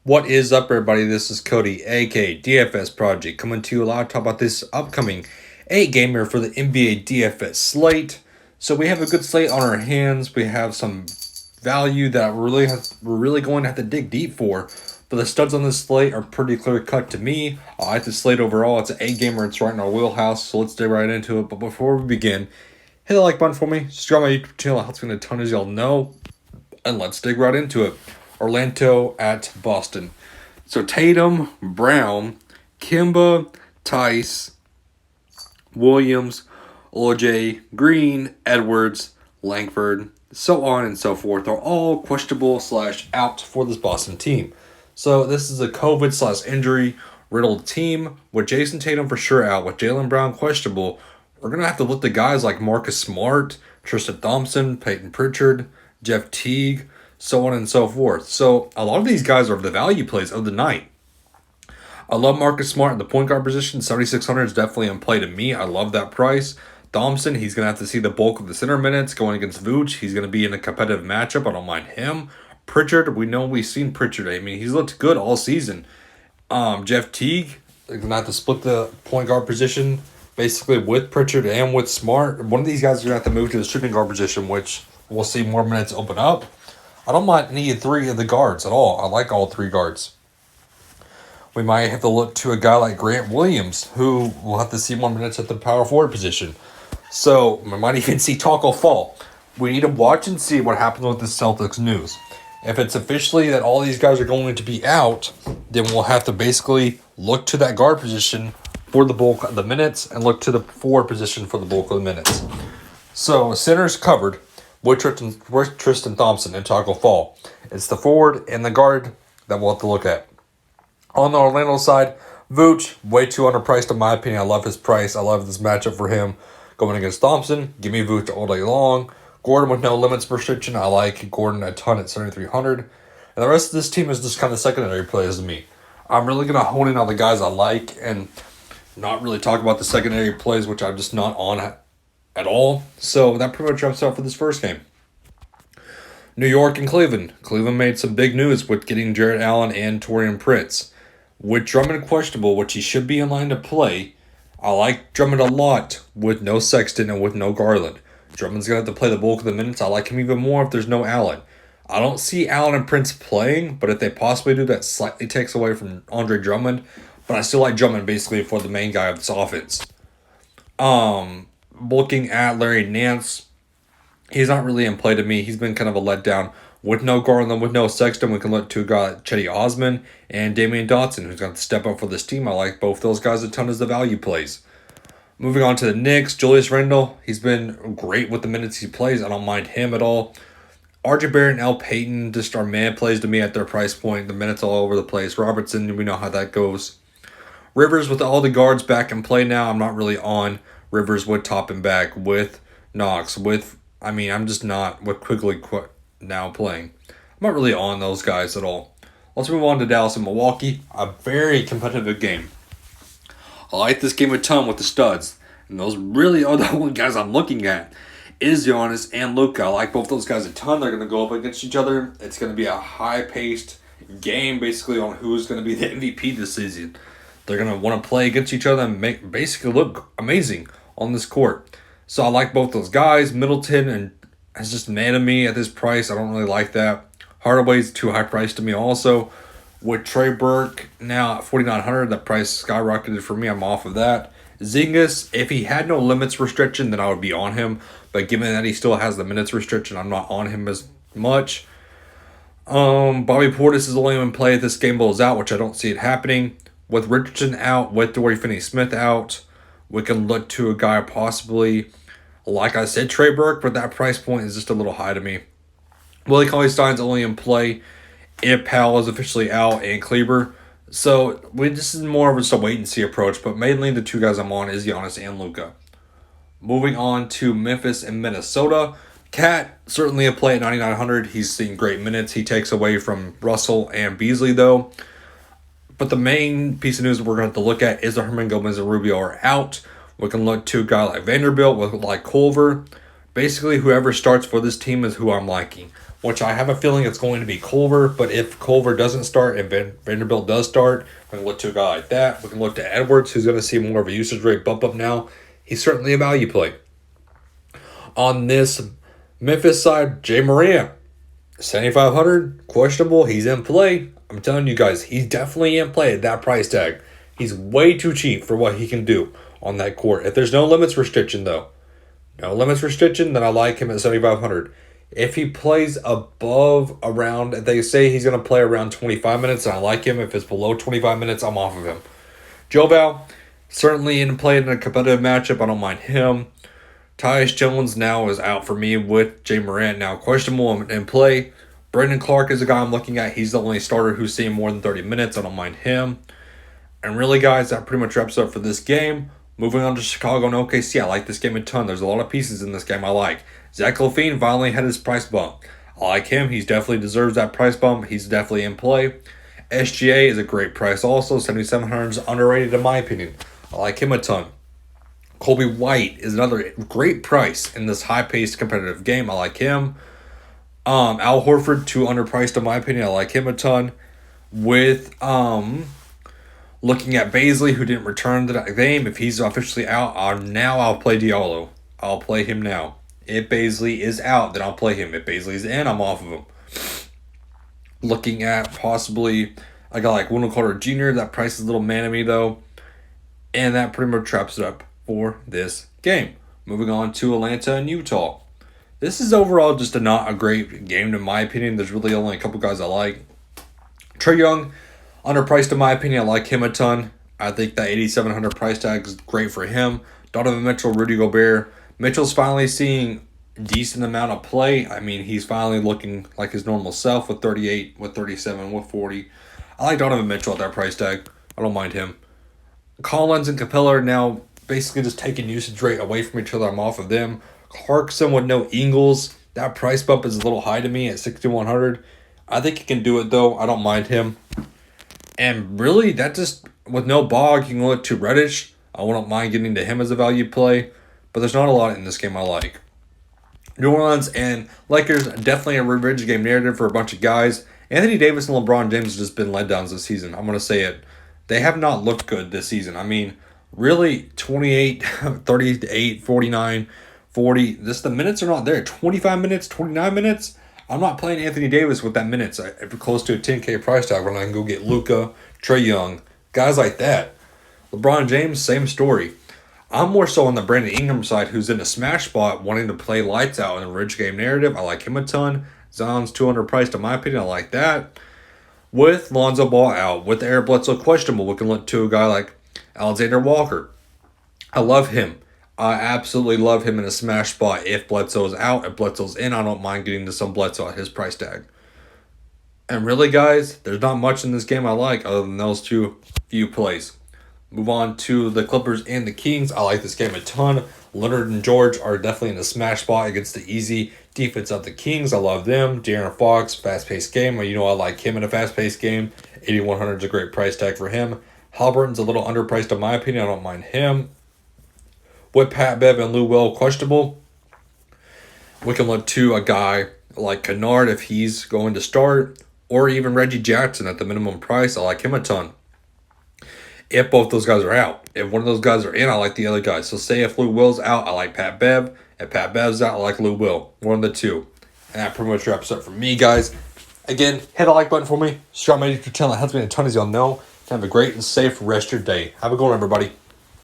What is up, everybody? This is Cody, aka DFS Project, coming to you live to talk about this upcoming 8-gamer for the NBA DFS slate. So we have a good slate on our hands. We have some value that we're really going to have to dig deep for. But the studs on this slate are pretty clear cut to me. I like the slate overall. It's an 8-gamer. It's right in our wheelhouse. So let's dig right into it. But before we begin, hit the like button for me. Subscribe to my YouTube channel. It helps me a ton, as y'all know. And let's dig right into it. Orlando at Boston. So Tatum, Brown, Kimba, Tice, Williams, OJ, Green, Edwards, Langford, so on and so forth are all questionable / out for this Boston team. So this is a COVID / injury riddled team with Jason Tatum for sure out, with Jaylen Brown questionable. We're going to have to look at guys like Marcus Smart, Tristan Thompson, Peyton Pritchard, Jeff Teague, so on and so forth. So a lot of these guys are the value plays of the night. I love Marcus Smart in the point guard position. 7,600 is definitely in play to me. I love that price. Thompson, he's going to have to see the bulk of the center minutes going against Vooch. He's going to be in a competitive matchup. I don't mind him. Pritchard, we've seen Pritchard. I mean, he's looked good all season. Jeff Teague, they're going to have to split the point guard position basically with Pritchard and with Smart. One of these guys is going to have to move to the shooting guard position, which we'll see more minutes open up. I don't mind any three of the guards at all. I like all three guards. We might have to look to a guy like Grant Williams, who will have to see more minutes at the power forward position. So we might even see Taco fall. We need to watch and see what happens with the Celtics news. If it's officially that all these guys are going to be out, then we'll have to basically look to that guard position for the bulk of the minutes and look to the forward position for the bulk of the minutes. So center's covered with Tristan Thompson and Taco Fall. It's the forward and the guard that we'll have to look at. On the Orlando side, Vooch, way too underpriced in my opinion. I love his price. I love this matchup for him going against Thompson. Give me Vooch all day long. Gordon with no limits restriction. I like Gordon a ton at 7,300. And the rest of this team is just kind of secondary plays to me. I'm really going to hone in on the guys I like and not really talk about the secondary plays, which I'm just not on at all. So that pretty much wraps up for this first game. New York and Cleveland. Cleveland made some big news with getting Jarrett Allen and Taurean Prince. With Drummond questionable, which he should be in line to play, I like Drummond a lot with no Sexton and with no Garland. Drummond's going to have to play the bulk of the minutes. I like him even more if there's no Allen. I don't see Allen and Prince playing, but if they possibly do, that slightly takes away from Andre Drummond. But I still like Drummond basically for the main guy of this offense. Looking at Larry Nance, he's not really in play to me. He's been kind of a letdown. With no Garland, with no Sexton, we can look to a guy like Chetty Osman and Damian Dotson, who's going to step up for this team. I like both those guys a ton as the value plays. Moving on to the Knicks, Julius Randle, he's been great with the minutes he plays. I don't mind him at all. RJ Barrett and Al Payton just are man plays to me at their price point. The minutes all over the place. Robertson, we know how that goes. Rivers with all the guards back in play now. I'm not really on Rivers with top and back, with Knox, I'm just not with Quigley now playing. I'm not really on those guys at all. Let's move on to Dallas and Milwaukee. A very competitive game. I like this game a ton with the studs. And those really are the only guys I'm looking at. Is Giannis and Luka. I like both those guys a ton. They're going to go up against each other. It's going to be a high-paced game basically on who's going to be the MVP this season. They're going to want to play against each other and basically look amazing on this court. So I like both those guys. Middleton and is just mad at me at this price. I don't really like that. Hardaway's too high priced to me also. With Trey Burke now at 4,900, that price skyrocketed for me. I'm off of that. Zingas, if he had no limits restriction, then I would be on him. But given that he still has the minutes restriction, I'm not on him as much. Bobby Portis is only in play if this game blows out, which I don't see it happening. With Richardson out, with Dorian Finney-Smith out, we can look to a guy possibly, like I said, Trey Burke, but that price point is just a little high to me. Willie Cauley-Stein's only in play if Powell is officially out and Kleber. So this is more of just a wait-and-see approach, but mainly the two guys I'm on is Giannis and Luka. Moving on to Memphis and Minnesota. Cat, certainly a play at 9,900. He's seeing great minutes. He takes away from Russell and Beasley, though. But the main piece of news we're going to have to look at is the Herman Gomez and Rubio are out. We can look to a guy like Vanderbilt with like Culver. Basically, whoever starts for this team is who I'm liking, which I have a feeling it's going to be Culver. But if Culver doesn't start and Vanderbilt does start, we can look to a guy like that. We can look to Edwards, who's going to see more of a usage rate bump up now. He's certainly a value play. On this Memphis side, Jay Morant, 7,500, questionable. He's in play. I'm telling you guys, he's definitely in play at that price tag. He's way too cheap for what he can do on that court. If there's no limits restriction, though, no limits restriction, then I like him at 7,500. If he plays above around, they say he's going to play around 25 minutes, and I like him. If it's below 25 minutes, I'm off of him. Joe Val, certainly in play in a competitive matchup. I don't mind him. Tyus Jones now is out for me with Jay Morant now questionable in play. Brandon Clark is a guy I'm looking at. He's the only starter who's seeing more than 30 minutes. I don't mind him. And really, guys, that pretty much wraps up for this game. Moving on to Chicago and OKC, I like this game a ton. There's a lot of pieces in this game I like. Zach LaVine finally had his price bump. I like him. He definitely deserves that price bump. He's definitely in play. SGA is a great price also. 7,700 is underrated in my opinion. I like him a ton. Colby White is another great price in this high-paced competitive game. I like him. Al Horford, too underpriced in my opinion. I like him a ton. With looking at Baisley, who didn't return to that game, if he's officially out, I'll play Diallo. I'll play him now. If Baisley is out, then I'll play him. If Baisley's in, I'm off of him. Looking at possibly a guy like Wendell Carter Jr., that price is a little man to me though. And that pretty much wraps it up for this game. Moving on to Atlanta and Utah. This is overall just not a great game in my opinion. There's really only a couple guys I like. Trae Young, underpriced in my opinion. I like him a ton. I think that 8,700 price tag is great for him. Donovan Mitchell, Rudy Gobert. Mitchell's finally seeing a decent amount of play. I mean, he's finally looking like his normal self with 38, with 37, with 40. I like Donovan Mitchell at that price tag. I don't mind him. Collins and Capella are now basically just taking usage rate away from each other. I'm off of them. Clarkson with no Ingles. That price bump is a little high to me at 6,100. I think he can do it though. I don't mind him. And really, that just, with no Bog, you can look to Reddish. I wouldn't mind getting to him as a value play. But there's not a lot in this game I like. New Orleans and Lakers, definitely a revenge game narrative for a bunch of guys. Anthony Davis and LeBron James have just been letdowns this season. I'm going to say it. They have not looked good this season. I mean, really, 28, 38, 49, 40. The minutes are not there. 25 minutes, 29 minutes. I'm not playing Anthony Davis with that minutes. Close to a 10K price tag when I can go get Luka, Trae Young, guys like that. LeBron James, same story. I'm more so on the Brandon Ingram side, who's in a smash spot, wanting to play lights out in a rich game narrative. I like him a ton. Zion's 200 priced, in my opinion. I like that. With Lonzo Ball out, with Eric Bledsoe questionable, we can look to a guy like Alexander Walker. I love him. I absolutely love him in a smash spot. If Bledsoe's out, if Bledsoe's in, I don't mind getting to some Bledsoe at his price tag. And really, guys, there's not much in this game I like other than those few plays. Move on to the Clippers and the Kings. I like this game a ton. Leonard and George are definitely in a smash spot against the easy defense of the Kings. I love them. De'Aaron Fox, fast-paced game. You know I like him in a fast-paced game. 8,100 is a great price tag for him. Halliburton's a little underpriced in my opinion. I don't mind him. With Pat Bev and Lou Will questionable, we can look to a guy like Kennard if he's going to start, or even Reggie Jackson at the minimum price. I like him a ton. If both those guys are out. If one of those guys are in, I like the other guys. So say if Lou Will's out, I like Pat Bev. If Pat Bev's out, I like Lou Will. One of the two. And that pretty much wraps up for me, guys. Again, hit the like button for me. Subscribe to my YouTube channel. It helps me a ton, as y'all know. Have a great and safe rest of your day. Have a good one, everybody.